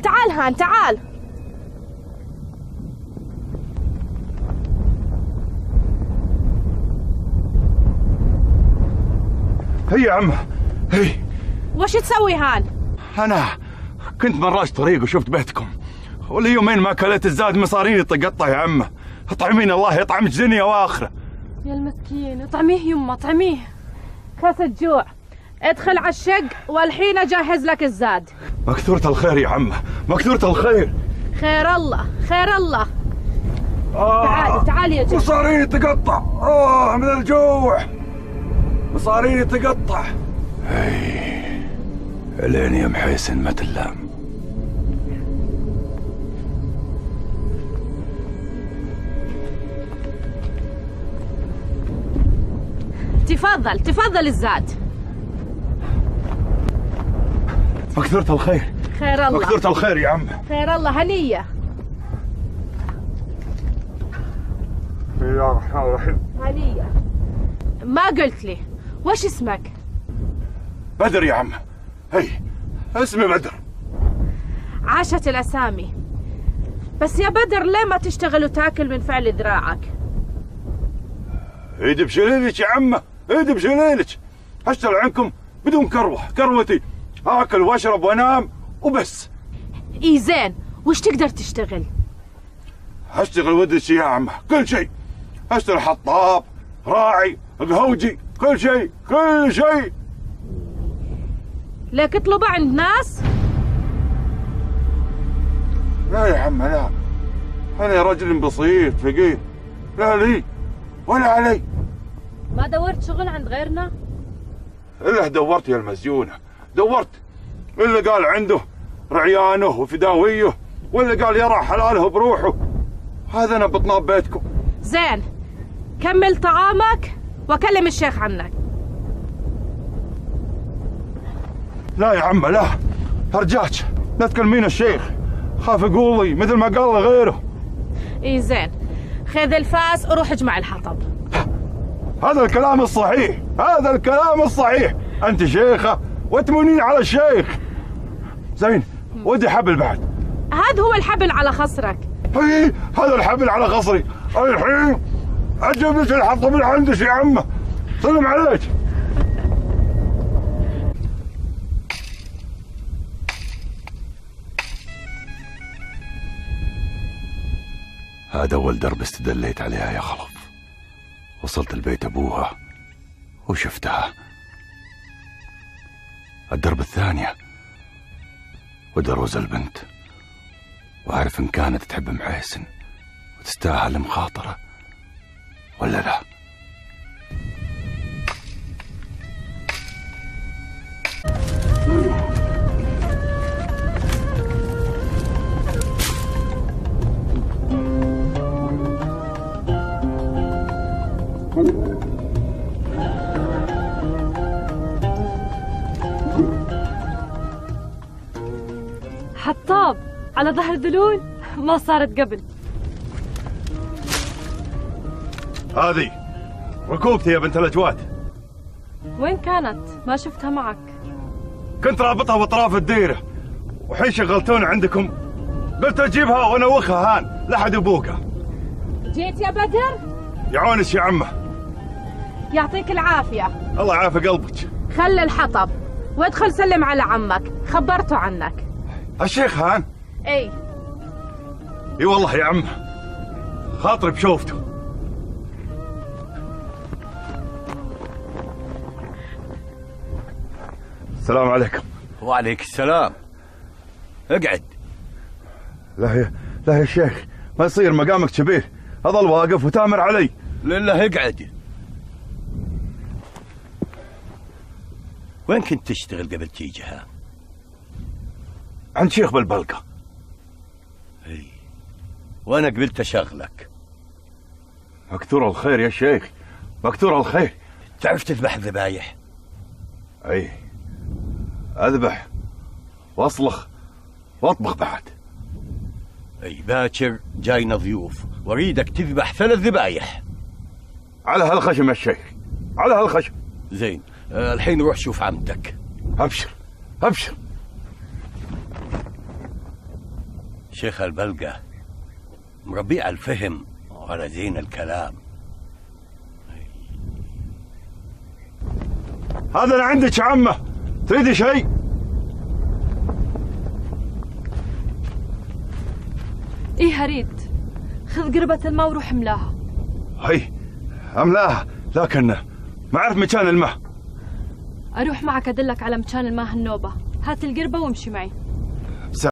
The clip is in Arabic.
تعال تعال هان تعال. هي يا عمه هي. وش تسوي هان؟ انا كنت مراش طريق وشفت بيتكم، ولي يومين ما كليت الزاد مصاريني تقطع يا عمه. اطعمين الله يطعمك دنيا واخره. يا المسكين اطعميه يمه اطعميه. كاسة جوع. ادخل على الشق والحين اجهز لك الزاد. مكثورة الخير يا عمه، مكثورة الخير. خير الله خير الله. تعالي تعالي يا جماعة. مصاريني تقطع من الجوع، مصاريني تقطع. الين يا محيسن ما تلام. تفضل تفضل الزاد. مكثورة الخير. خير الله. مكثورة الخير يا عمه. خير الله هنية. بسم الله الرحمن الرحيم. هنية. ما قلت لي وش اسمك؟ بدر يا عمه. هي اسمي بدر. عاشت الأسامي. بس يا بدر ليه ما تشتغل وتاكل من فعل ذراعك؟ ايدي بشليلك يا عمه، ايدي بشليلك. اشتغل عنكم بدون كروتي اكل واشرب وانام وبس. اي زين، وش تقدر تشتغل؟ اشتغل ودك يا عمه كل شيء. اشتغل حطاب، راعي، قهوجي، كل شيء كل شيء. لك اطلب عند ناس؟ لا يا عمه لا، انا رجل بسيط فقير، لا لي ولا علي. ما دورت شغل عند غيرنا؟ الا دورت يا المزيونه، دورت. اللي قال عنده رعيانه وفداويه، واللي قال يرى حلاله بروحه. هذا انا بطناب بيتكم. زين، كمل طعامك واكلم الشيخ عنك. لا يا عمه لا، ارجاك لا تكلمين الشيخ، خاف يقول لي مثل ما قال لي غيره. اي زين، خذ الفاس وروح اجمع الحطب. هذا الكلام الصحيح، هذا الكلام الصحيح. انت شيخه وتمونين على الشيخ. زين، ودي حبل بعد. هذا هو الحبل على خصرك. اي هذا الحبل على خصري. الحين اجيب لك الحطب اللي عندك يا عمه. سلم عليك. هذا اول درب استدليت عليها يا خلف. وصلت البيت ابوها وشفتها. الدرب الثانية ودروز البنت، واعرف ان كانت تحب محيسن وتستاهل مخاطرة ولا لا. حطاب على ظهر ذلول ما صارت قبل. هذه ركوبتي يا بنت الأجواد. وين كانت؟ ما شفتها معك. كنت رابطها بأطراف الديرة، وحين شغلتوني عندكم قلت أجيبها وأنوخها هان لحد يبوقها. جيت يا بدر؟ يعونك يا عمه. يعطيك العافية. الله يعافي قلبك. خلي الحطب وادخل سلم على عمك، خبرته عنك. الشيخ هان؟ اي والله يا عمه خاطري بشوفته. السلام عليكم. وعليك السلام. اقعد. لا يا شيخ، ما يصير مقامك كبير اظل واقف وتامر علي. لله اقعد. وين كنت تشتغل قبل تيجيها؟ عند شيخ بالبلقة. اي وانا قبلت اشغلك. مكثور الخير يا شيخ، مكثور الخير. تعرف تذبح الذبايح؟ اي اذبح واصلخ واطبخ بعد. اي باكر جاينا ضيوف واريدك تذبح 3 ذبايح. على هالخشم يا شيخ، على هالخشم. زين، الحين روح شوف عمتك. ابشر ابشر. شيخ البلقة مربيه على الفهم وعلى زين الكلام. هذا اللي عندك يا عمه، تريدي شيء؟ ايه هريد، خذ قربة الماء وروح املاها. هي املاها، لكن ما اعرف مكان الماء. اروح معك ادلك على مكان الماء هالنوبة. هات القربة وامشي معي.